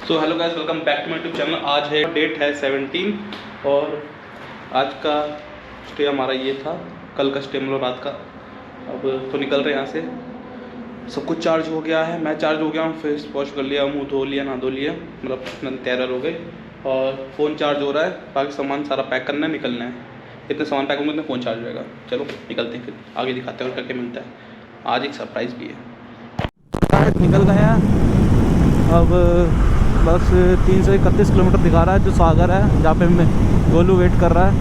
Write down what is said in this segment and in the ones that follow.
So hello guys, welcome back to my YouTube channel. आज है date है 17 और आज का स्टे हमारा ये था। कल का स्टे मतलब रात का। अब तो निकल रहे हैं यहाँ से। सब कुछ चार्ज हो गया है, मैं चार्ज हो गया हूँ, फेस वॉश कर लिया, मुंह धो लिया, नहा धो लिया, मतलब तैयार हो गए और फ़ोन चार्ज हो रहा है। बाकी सामान सारा पैक करना है, निकलना है। इतने सामान पैक होंगे तो फ़ोन चार्ज होएगा। चलो निकलते हैं, फिर आगे दिखाते हैं और क्या क्या मिलता है। आज एक सरप्राइज़ भी है। निकल गए हैं अब। बस 331 किलोमीटर दिखा रहा है, जो सागर है जहाँ पे हमें गोलू वेट कर रहा है।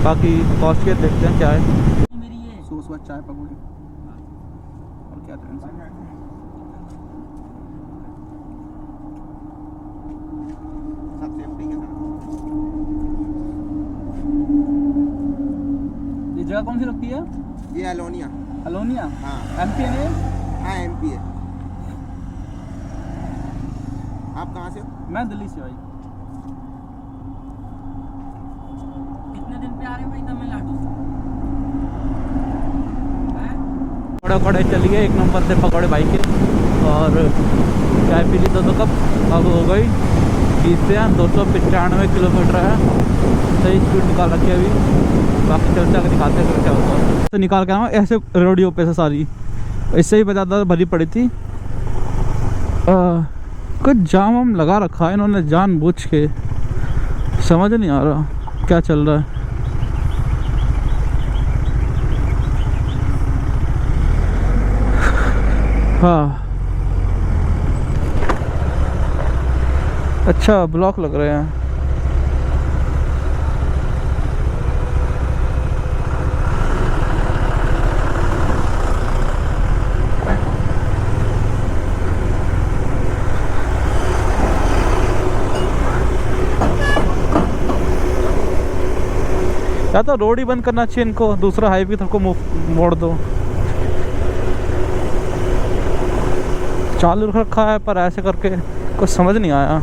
बाकी पहुँच के देखते हैं क्या है। मेरी ये सॉस व चाय पकौड़ी और क्या ये जगह कौन सी लगती है? ये अलोनिया। अलोनिया? हाँ MP है? हाँ MP है। आप कहाँ से हो? मैं दिल्ली से भाई। कितने दिन पे आ रहे हो भाई तमिलनाडु? पकौड़े चलिए, एक नंबर से पकौड़े भाई के। और चाय पी ली 2 कप। अब हो गई 20 से 295 किलोमीटर है। सही स्पीड निकाल रखी है अभी। बाकी चलते आगे दिखाते हैं क्या होता है। तो निकाल के आऊँ ऐसे रोडियो पे से सारी, इससे ही ज़्यादा भरी पड़ी थी। कुछ जाम वाम लगा रखा है इन्होंने जानबूझ के, समझ नहीं आ रहा क्या चल रहा है। हाँ अच्छा, ब्लॉक लग रहे हैं। या तो रोड ही बंद करना चाहिए इनको, दूसरा हाईवे तक को मोड़ दो। चालू रखा है पर ऐसे करके कुछ समझ नहीं आया।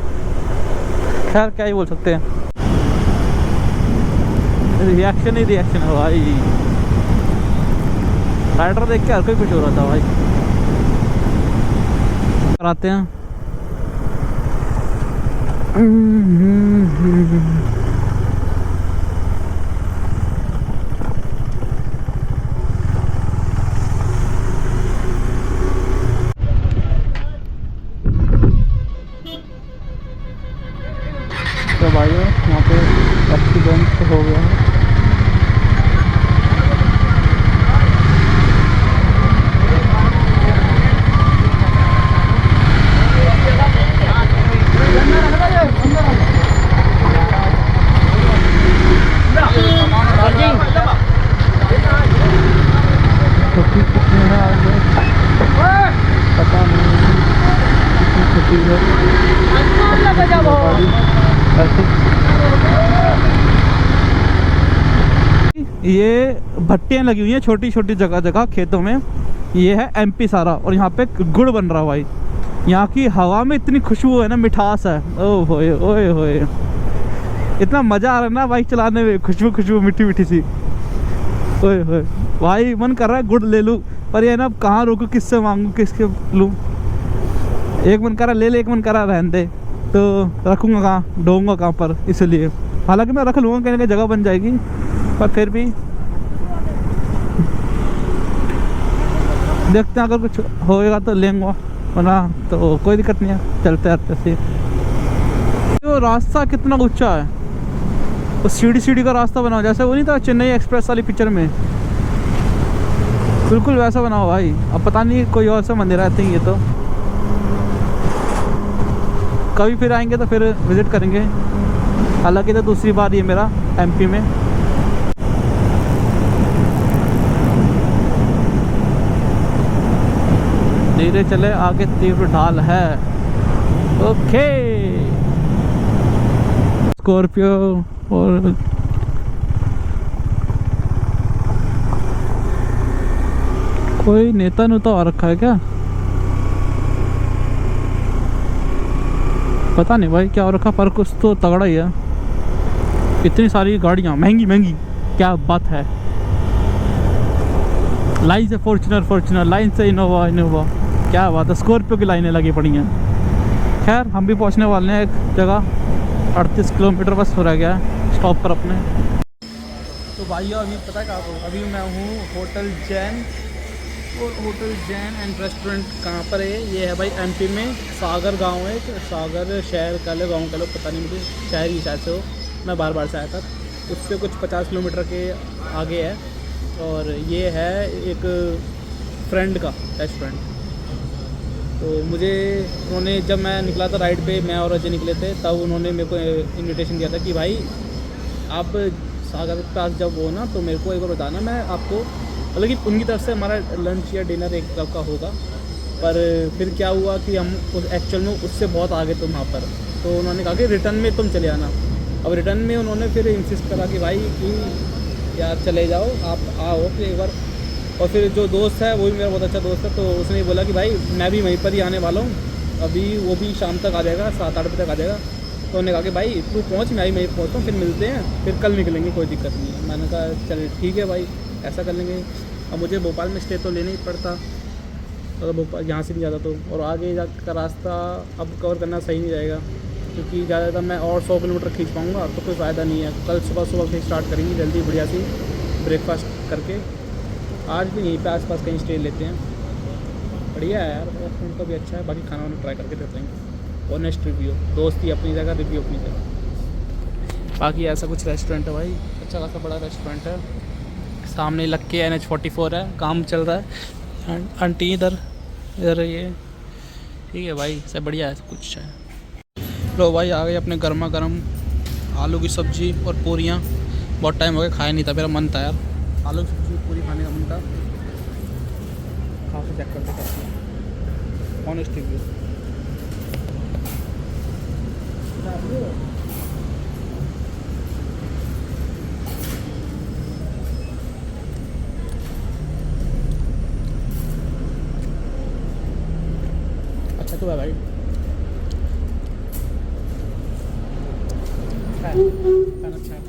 खैर क्या ही बोल सकते हैं, रिएक्शन ही रिएक्शन है भाई। राइडर देख के हर कोई कुछ हो रहा था भाई। कराते हैं। तो भाइयों यहाँ पे एक्सीडेंट हो गया है। तो कितने हैं आगे पता नहीं, कितनी छोटी है। ये भट्टियाँ लगी हुई हैं छोटी छोटी जगह जगह खेतों में। ये है MP सारा, और यहाँ पे गुड़ बन रहा भाई। यहाँ की हवा में इतनी खुशबू है ना, मिठास है। ओ होए ओए होए, इतना मज़ा आ रहा है ना बाइक चलाने में। खुशबू मीठी मीठी सी। ओए होए भाई, मन कर रहा है गुड़ ले लूँ, पर ये ना कहाँ रोकूँ, किससे मांगूँ, किसके लूँ। एक मन कर रहा ले ले, एक मन कर रहा रहने दे। तो रखूँगा कहाँ, ढोऊँगा कहाँ पर, इसलिए। हालांकि मैं रख लूँगा, कहीं ना कहीं जगह बन जाएगी, पर फिर भी देखते हैं। अगर कुछ होएगा तो लेंगे, वरना तो कोई दिक्कत नहीं है, चलते रहते से। तो रास्ता कितना ऊंचा है, वो सीढ़ी का रास्ता बना हो, जैसे वो नहीं था चेन्नई एक्सप्रेस वाली पिक्चर में, बिल्कुल वैसा बना हो भाई। अब पता नहीं कोई और सा मंदिर आते हैं। ये तो कभी फिर आएंगे तो फिर विज़िट करेंगे। हालांकि तो दूसरी बार ये मेरा MP में। धीरे चले, आगे तीव्र ढाल है। ओके, स्कॉर्पियो और कोई नेता नुता आ रखा है क्या, पता नहीं भाई क्या हो रखा, पर कुछ तो तगड़ा ही है। इतनी सारी गाड़ियाँ महंगी, क्या बात है। लाइन से फॉर्च्यूनर, लाइन से इनोवा, क्या बात है। स्कॉर्पियो की लाइनें लगी पड़ी हैं। खैर हम भी पहुंचने वाले हैं एक जगह, 38 किलोमीटर बस हो रह गया है स्टॉप पर अपने। तो भाइयों अभी पता है क्या आपको, अभी मैं हूँ होटल जैन, और होटल जैन एंड रेस्टोरेंट कहाँ पर है? ये है भाई एमपी में, सागर गांव है, सागर शहर का लो गाँव का लो पता नहीं, मुझे शहर ही शायद से हो, मैं बार बार से आया था। उससे कुछ 50 किलोमीटर के आगे है, और ये है एक फ्रेंड का रेस्टोरेंट। तो मुझे उन्होंने, जब मैं निकला था राइड पे, मैं और अजय निकले थे, तब उन्होंने मेरे को इनविटेशन दिया था कि भाई आप सागर के पास जब हो ना तो मेरे को एक बार बताना, मैं आपको, मतलब कि उनकी तरफ से हमारा लंच या डिनर एक तरफ का होगा। पर फिर क्या हुआ कि हम एक्चुअल में उससे बहुत आगे थे वहाँ पर, तो उन्होंने कहा कि रिटर्न में तुम चले आना। अब रिटर्न में उन्होंने फिर इंसिस्ट करा कि भाई कि यार चले जाओ, आप आओ फिर एक बार। और फिर जो दोस्त है वो भी मेरा बहुत अच्छा दोस्त है, तो उसने बोला कि भाई मैं भी वहीं पर ही आने वाला हूँ, अभी वो भी शाम तक आ जाएगा, 7-8 बजे तक आ जाएगा। तो उन्होंने कहा कि भाई तू पहुँच, मैं भी वहीं पहुँचता हूँ, फिर मिलते हैं, फिर कल निकलेंगे, कोई दिक्कत नहीं है। मैंने कहा चल ठीक है भाई, ऐसा कर लेंगे। अब मुझे भोपाल में स्टे तो लेना ही पड़ता, अगर भोपाल यहाँ से नहीं जाता तो, और आगे जा का रास्ता अब कवर करना सही नहीं रहेगा, क्योंकि ज़्यादातर मैं और 100 किलोमीटर खींच पाऊँगा तो कोई फ़ायदा नहीं है। कल सुबह से स्टार्ट करेंगे जल्दी बढ़िया सी ब्रेकफास्ट करके। आज भी यहीं पे आसपास कहीं स्टे लेते हैं, बढ़िया है यार, रेस्टोरेंट का भी अच्छा है। बाकी खाना वाना ट्राई करके देते हैं, ऑनेस्ट रिव्यू, दोस्ती अपनी जगह, रिव्यू अपनी जगह। बाकी ऐसा कुछ रेस्टोरेंट है भाई, अच्छा खासा बड़ा रेस्टोरेंट है। सामने लग के NH44 है, काम चल रहा है। आंटी इधर ये ठीक है भाई, सब बढ़िया है, सब कुछ है। लो भाई आ गए अपने गर्मा गर्म आलू की सब्ज़ी और पूरियाँ। बहुत टाइम हो गया खाया नहीं था, मेरा मन था यार आलू की सब्ज़ी पूरी खाने का मन था। खा के चेक करते हैं ऑनेस्ट रिव्यू। अच्छा तो है भाई, खाना अच्छा है,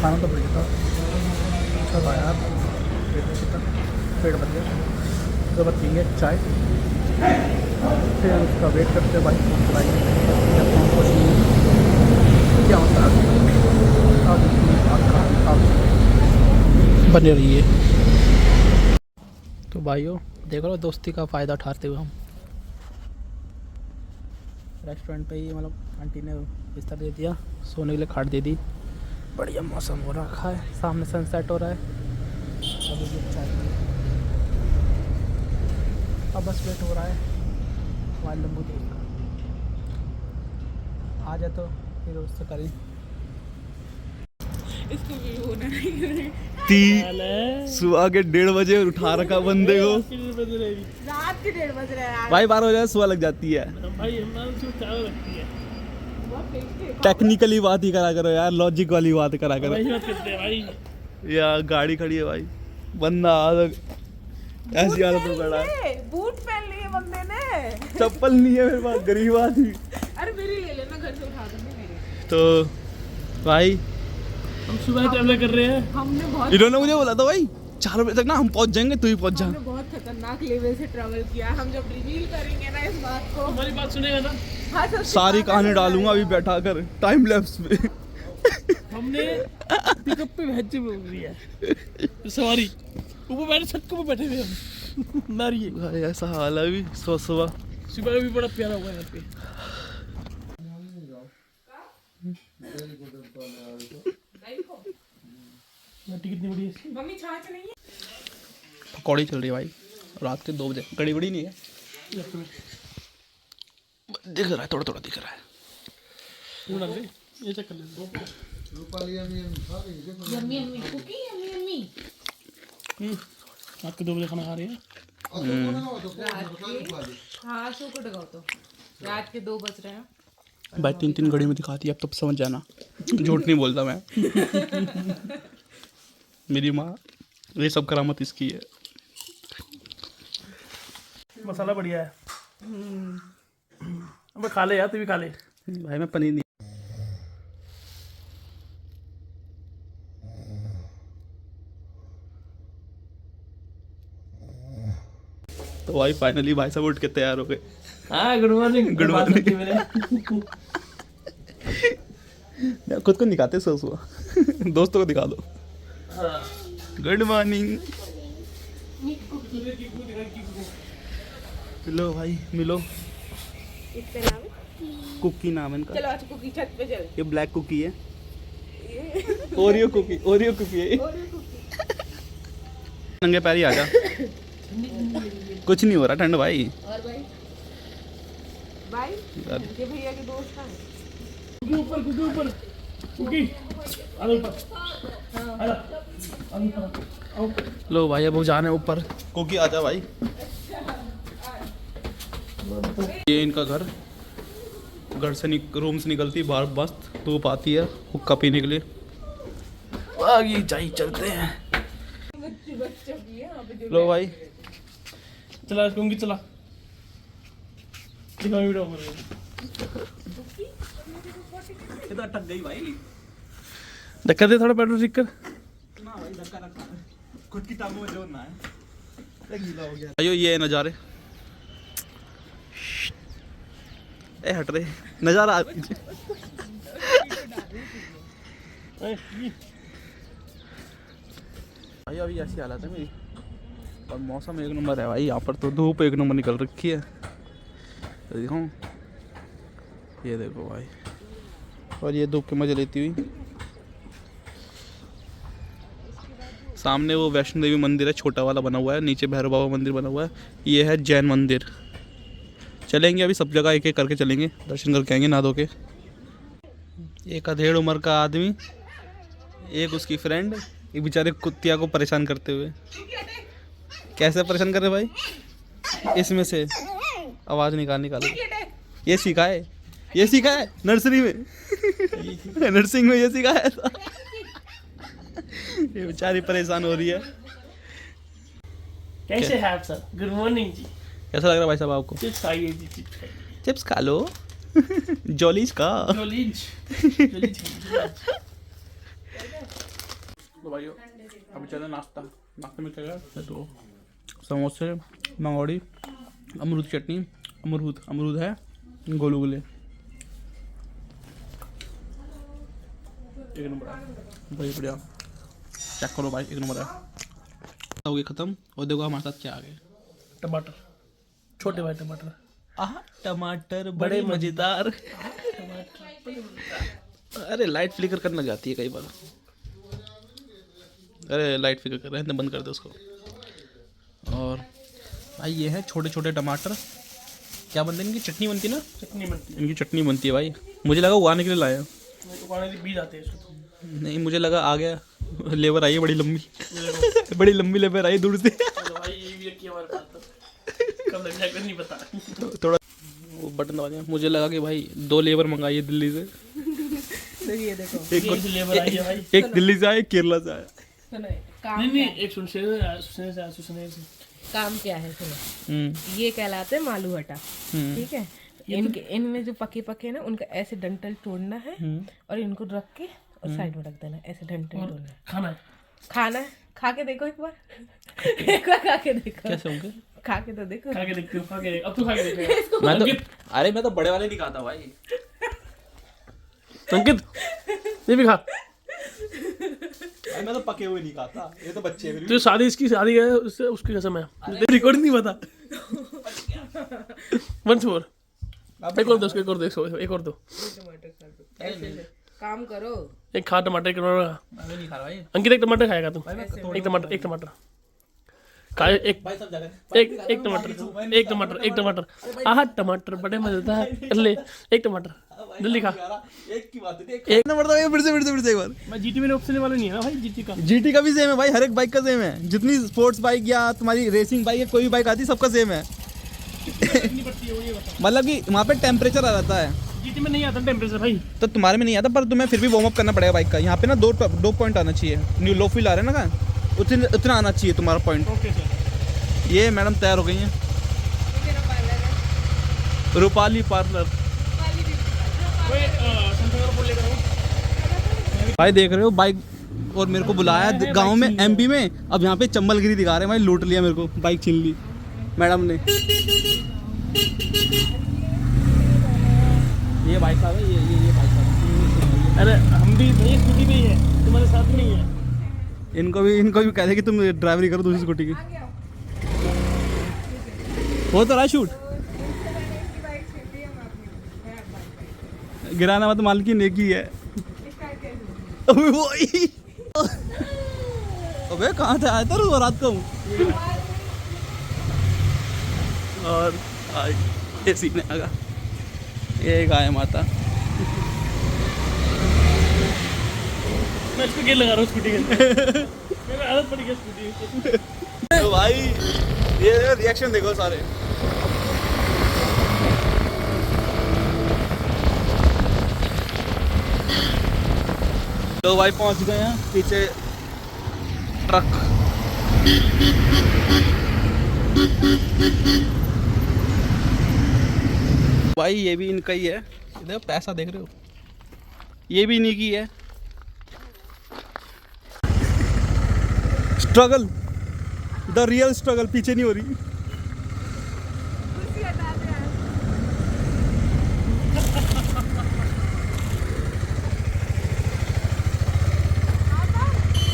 खाना तो बढ़िया था, अच्छा था यार, पेट भर गया। उसके बाद पिएंगे चाय, फिर उसका वेट करते भाई क्या होता है। बने रहिए। तो भाइयों देख लो दोस्ती का फ़ायदा उठाते हुए हम रेस्टोरेंट पे ही, मतलब आंटी ने बिस्तर दे दिया, सोने के लिए खाट दे दी, बढ़िया मौसम हो रखा है, सामने सनसेट हो रहा है। अभी भी चाय अब बस वेट हो रहा है हमारे लंबू दोस्त का, आ जाए तो फिर उससे करें। इसको भी होना नहीं सुबह के 1:30 बजे उठा रखा बंदे को, रात के 1:30 बज रहे हैं यार। भाई 12 बजे सुबह लग जाती है भाई लगती है बहुत टेस्टी है। टेक्निकली बात ही करा करो यार, लॉजिक वाली बात करा करो वही बात करते हैं भाई। यार। गाड़ी खड़ी है भाई, बंदा ऐसी हालत में खड़ा है, बूट पहन लिए बंदे ने। चप्पल नहीं है मेरे पास, गरीब आदमी। अरे मेरी ले लेना, घर से उठा दूंगी मेरी। तो भाई हम सुबह ट्रैवल कर रहे हैं, हमने बहुत, इन्होंने मुझे बोला था भाई 4 बजे तक ना हम पहुंच जाएंगे, तू ही पहुंच जा। हमने बहुत खतरनाक लेवल से ट्रैवल किया। हम जब रिवील करेंगे ना इस बात को, हमारी बात सुनेगा ना, हाँ सबसे सारी कहानी डालूंगा अभी बैठा कर टाइम लैप्स पे। हमने पिकअप पे भेज दिया सवारी, ऊपर बैठे छत के ऊपर बैठे हुए हम नारिये। भाई ऐसा हाल है अभी सुबह सुबह भी बड़ा प्यारा हुआ है यहाँ पे। कितनी बड़ी है मम्मी, छाछ नहीं है। पकौड़ी चल रही है भाई रात के 2 बजे, कड़ी बड़ी नहीं है, दिख रहा है थोड़ा थोड़ा दिख रहा है। ये चेक कर ले। Yummy yummy cookie yummy yummy रात के 2 बजे खाना खा रही है। हाँ सो को डगाओ तो रात के 2 बज रहे हैं भाई 3-3 घड़ी में दिखाती है, अब तो समझ जाना, झूठ नहीं बोलता मैं। मेरी माँ, ये सब करामत इसकी है। मसाला बढ़िया है। अब खा ले यार, तू भी खा ले भाई मैं पनीर नहीं, तो भाई फाइनली भाई साहब उठ के तैयार हो गए। हाँ गुड मॉर्निंग। Good morning. मैंने खुद को दिखाते सो सुबह दोस्तों को दिखा दो। Good morning. मिलो भाई मिलो। इसका नाम है? कुकी नाम है इनका। चलो आज कुकी छत पे चल। ये ब्लैक कुकी है। ओरियो कुकी है ये। नंगे पैर ही आ जा। कुछ नहीं हो रहा ठंड भाई। और भाई ये भैया के दोस्त हैं। कुकी ऊपर कुकी आ ऊपर। लो भाई अब जाने ऊपर। कुकी आजा भाई। ये इनका घर से रूम से निकलती बाहर मस्त धूप आती है हुक्का पीने के लिए। आगे जाई चलते हैं। लो भाई चला कुकी चला। दिखाओ वीडियो पर। ये तो अटक गई भाई। धक्का दे थोड़ा पेट्रोल ठीक कर। ना भाई धक्का रखा है। खुद की टांगों में जोर ना है। गीला हो गया। आयो ये नज़ारे। ए हट रहे नज़ारा। भाई अभी ऐसी हालत है मेरी और मौसम एक नंबर है भाई। यहाँ पर तो धूप एक नंबर निकल रखी है। तो देखो ये देखो भाई और ये धूप के मजे लेती हुई। सामने वो वैष्णो देवी मंदिर है छोटा वाला बना हुआ है। नीचे भैरव बाबा मंदिर बना हुआ है। ये है जैन मंदिर। चलेंगे अभी सब जगह एक एक करके चलेंगे दर्शन करके आएंगे नहा धो के। एक अधेड़ उम्र का आदमी एक उसकी फ्रेंड एक बेचारे कुत्तिया को परेशान करते हुए। कैसे परेशान कर रहे भाई? इसमें से आवाज़ निकालो। ये सीखा है नर्सरी में। नर्सिंग में ये सिखाया था। ये बेचारी परेशान हो रही है। कैसे हैं आप सर? गुड मॉर्निंग जी। कैसा लग रहा है भाई साहब आपको? चिप्स खाइए जी, चिप्स खाइए। चिप्स खा लो। जॉलीज का जॉलीज तो भाई अभी चले नाश्ते में क्या है तो समोसे मंगौड़ी अमरूद चटनी अमरूद है गोलू गोले एक नंबर है भाई बढ़िया। चेक करो भाई एक नंबर है। हो गया ख़त्म और देखो हमारे साथ क्या आ गए। टमाटर छोटे भाई टमाटर। आह टमाटर बड़े मज़ेदार। अरे लाइट फ्लिकर करने लग जाती है कई बार। अरे लाइट फ्लिकर कर रहे हैं बंद कर दो उसको। और भाई ये है छोटे छोटे टमाटर। क्या बनते हैं इनकी चटनी बनती है ना? चटनी बनती है। इनकी चटनी बनती है भाई। मुझे लगा उगाने के लिए लाया। उगाने के बीज आते हैं इसको। नहीं मुझे लगा आ गया लेबर आई है बड़ी लंबी। बड़ी लंबी लेबर आई दूर से। भाई ये भी रखी हमारे पास कब लग जाएगा नहीं पता। थोड़ा वो बटन दबा दिया। मुझे लगा कि भाई 2 लेबर मंगाई है दिल्ली से। ये देखो एक लेबर आई है भाई। एक दिल्ली से आया एक केरला से आया। काम नहीं एक सुनने से काम क्या है सुनो। ये कहलाते हैं मालू हटा। ठीक है इनके इनमें जो पके है ना उनका ऐसे डंठल तोड़ना है और इनको रख के और साइड में रख देना। ऐसे डंठल तोड़ना है। खाना है। खा के देखो एक बार। खा के देखो कैसे होंगे? खा के तो देखो। खा के देखते हो। अब तू खा के देख। मैं तो बड़े वाले नहीं खाता भाई। अंकित ये भी खा। मैं तो पके हुए नहीं खाता। ये तो बच्चे हैं। तो शादी है उससे उसकी कसम है। रिकॉर्ड नहीं पता। वंस मोर एक और दो एक और दो। काम करो। एक खा टमाटर एक टमाटर। मैं नहीं खा रहा भाई। अंकित एक टमाटर खाएगा तू। एक टमाटर खा। एक टमाटर। आह टमाटर बड़े मजेदार। ले एक टमाटर जल्दी खा। एक की बात है। एक नंबर तो फिर से एक बार। मैं जीटी में ऑप्शन वाला नहीं है ना भाई। जीटी का भी सेम है भाई। हर एक बाइक का सेम है। जितनी स्पोर्ट्स बाइक या तुम्हारी रेसिंग बाइक या कोई भी बाइक आती है सबका सेम है। मतलब कि वहाँ पे टेम्परेचर आ जाता है। जीटी में नहीं आता टेम्परेचर भाई। तो तुम्हारे में नहीं आता पर तुम्हें फिर भी वार्म अप करना पड़ेगा बाइक का। यहाँ पे ना 2 पॉइंट आना चाहिए। न्यू लो फील आ रहा है ना का उतना आना चाहिए तुम्हारा पॉइंट। Okay sir. ये मैडम तैयार हो गई हैं। रूपाली पार्लर। भाई देख रहे हो बाइक और मेरे को बुलाया गांव में एमपी में। अब यहाँ पे चंबलगिरी दिखा रहे हैं भाई। लूट लिया मेरे को बाइक छीन ली मैडम ने। ये भाई साहब है, ये भाई साहब। अरे हम भी भाई स्कूटी पे ही है, तुम्हारे साथ नहीं है। इनको भी कह दे कि तुम ड्राइवरी करो दूसरी स्कूटी की। हो तो रहा शूट, गिराना मत, मालकिन एक ही है। अबे वही, अबे कहाँ से आया था वो रात को? और ये सीने आगा, ये गाय माता। मैं इसको गेयर लगा रहा हूँ स्कूटी के अंदर। मेरा आदत पड़ गया स्कूटी की। तो भाई ये रिएक्शन देखो सारे। तो भाई पहुंच गए हैं, पीछे ट्रक। भाई ये भी इनका ही है, इधर पैसा देख रहे हो, ये भी इन्हीं की है। स्ट्रगल, द रियल स्ट्रगल, पीछे नहीं हो रही।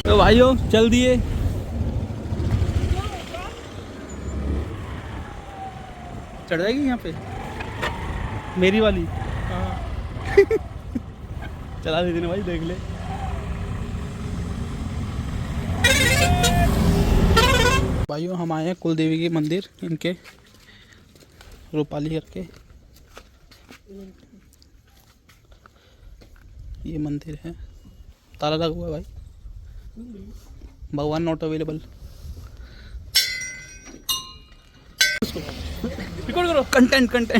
तो भाइयों चल दिए। चढ़ जाएगी यहाँ पे मेरी वाली। चला देते ना भाई, देख ले। भाइयों हम आए हैं कुल देवी के मंदिर, इनके रूपाली करके ये मंदिर है। ताला लगा हुआ है भाई, भगवान नॉट अवेलेबल। रिकॉर्ड करो, कंटेंट।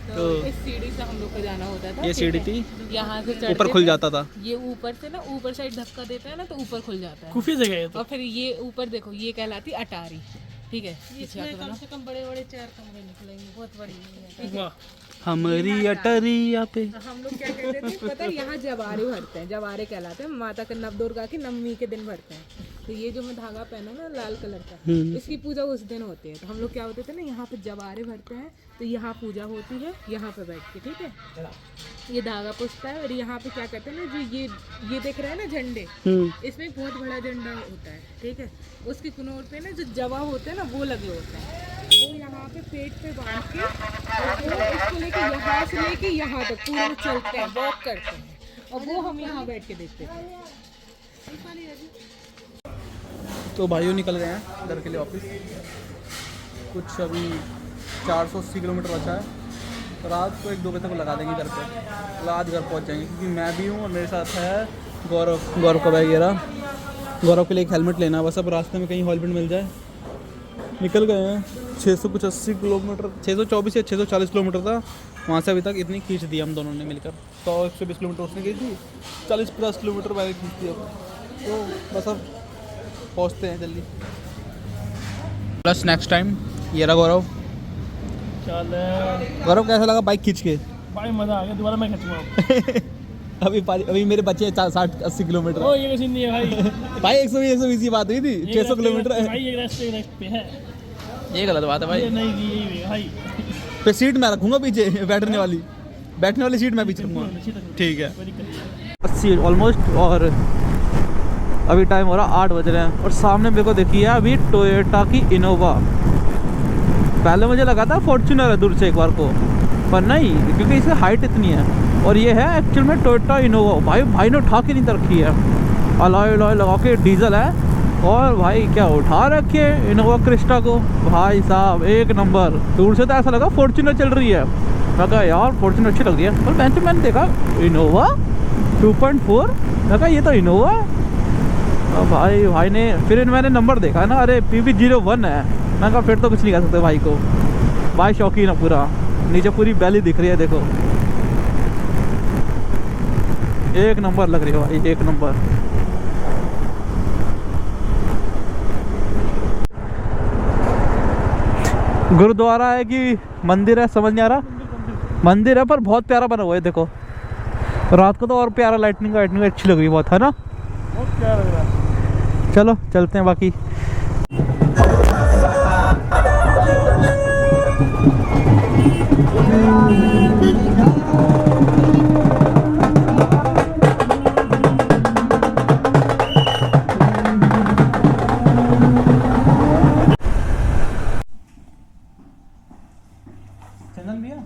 तो इस सीढ़ी से हम लोग को जाना होता था। ये सीढ़ी थी, यहाँ से चढ़ते ऊपर खुल थे। जाता था। ये ऊपर से ना, ऊपर साइड धक्का देता है ना, तो ऊपर खुल जाता है। खुफिया जगह है तो। और फिर ये ऊपर देखो, ये कहलाती अटारी। ठीक है, कम से कम बड़े बड़े 4 कमरे निकलेंगे, बहुत बड़ी है। वाह, हमारी अटरिया पे। हम लोग क्या कहते थे पता है, यहाँ जवारे भरते हैं, जवारे कहलाते हैं। माता के नवदुर्गा की नवमी के दिन भरते हैं। तो ये जो मैं धागा पहना ना लाल कलर का, इसकी पूजा उस दिन होती है। तो हम लोग क्या होते थे ना, यहाँ पे जवारे भरते हैं, तो यहाँ पूजा होती है, यहाँ पे बैठ के। ठीक है, ये धागा पुछता है। और यहाँ पे क्या कहते हैं ना, जो ये देख रहे हैं ना झंडे, इसमें एक बहुत बड़ा झंडा होता है। ठीक है, उसकी कुनोट पे ना जो जवा होते हैं ना, वो लगे होते हैं। वो यहाँ पे पेट पे बांध के, और इसको लेके यहाँ से लेके यहाँ तक पूरा चलते हैं, वॉक करते हैं। और वो हम यहाँ बैठ के देखते थे। तो भाइयों निकल गए हैं घर के लिए वापस। कुछ अभी 480 किलोमीटर बचा है। तो रात को 1-2 बजे तक लगा देंगे घर पे, मतलब आज घर पहुंच जाएंगे। क्योंकि मैं भी हूँ और मेरे साथ है गौरव का वगैरह। गौरव के लिए एक हेलमेट लेना, बस अब रास्ते में कहीं हेलमेट मिल जाए। निकल गए हैं 680 किलोमीटर, 624 या 640 किलोमीटर था वहाँ से अभी तक। इतनी खींच दी हम दोनों ने मिलकर। 100-120 किलोमीटर उसने खींच दी, 40-50 किलोमीटर मैंने खींच दी। अब तो बस अब पहुँचते हैं जल्दी। Plus next time. ये रहा गौरव। चल गौरव कैसा लगा बाइक खींच के? भाई मजा आ गया, दोबारा मैं खींचूंगा। अभी मेरे बच्चे 60-80 किलोमीटर। ओ ये सीन नहीं है भाई। भाई 120 की बात हुई थी, 600 किलोमीटर भाई एक रास्ते पे है। ये गलत बात है भाई। ये नहीं यही है भाई। फिर सीट मैं रखूंगा पीछे, बैठने वाली सीट मैं पीछे रखूंगा। ठीक है। 80 ऑलमोस्ट। और अभी टाइम हो रहा 8 बज रहे हैं। और सामने मेरे को देखिए अभी टोयोटा की इनोवा। पहले मुझे लगा था फॉर्च्यूनर है दूर से एक बार को, पर नहीं, क्योंकि इसकी हाइट इतनी है। और ये है एक्चुअल में टोयोटा इनोवा। भाई ने उठा के नहीं रखी है, अलॉय लगा के डीजल है। और भाई क्या उठा रखे इनोवा क्रिस्टा को, भाई साहब एक नंबर। दूर से तो ऐसा लगा फॉर्च्यूनर चल रही है। मैं कहा यार फॉर्च्यूनर अच्छी लग रही है। और मैंने देखा इनोवा 2.4, मैं कहा ये तो इनोवा है। भाई ने फिर मैंने नंबर देखा ना, अरे PB01 है। मैं कहा फिर तो कुछ नहीं कह सकते भाई को। भाई शौकीन है पूरा। नीचे पूरी बैली दिख रही है, देखो एक नंबर लग रही है भाई, एक नंबर। गुरुद्वारा है कि मंदिर है समझ नहीं आ रहा। मंदिर है पर बहुत प्यारा बना हुआ है। देखो रात को तो और प्यारा, लाइटनिंग अच्छी लग रही है बहुत, है ना? बहुत प्यारा लग रहा है। चलो चलते हैं बाकी। चंदन भैया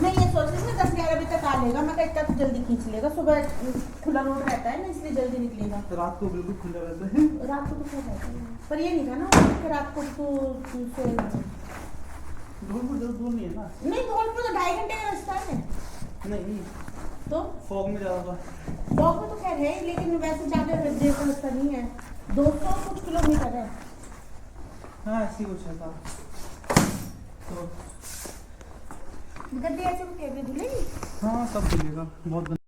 मैं ये सोच रही हूँ 10-11 बजे तक आ लेगा। मैं इतना तो जल्दी खींच लेगा, सुबह खुला रोड रहता है ना, इसलिए जल्दी निकलेगा। रात को बिल्कुल खुला रहता है। रात को तो क्या रहता है, पर ये नहीं था ना कि रात को तो धूलपुर दूर नहीं है ना? नहीं, धौलपुर तो 2.5 घंटे का रास्ता है। नहीं, तो फॉग में ज़्यादा था। फॉग में तो खैर है, लेकिन वैसे ज़्यादा देर का रास्ता नहीं है, 200 कुछ किलोमीटर है। हाँ ऐसी कुछ है था। तो गद्दे ऐसे धुलेगी। हाँ सब मिलेगा बहुत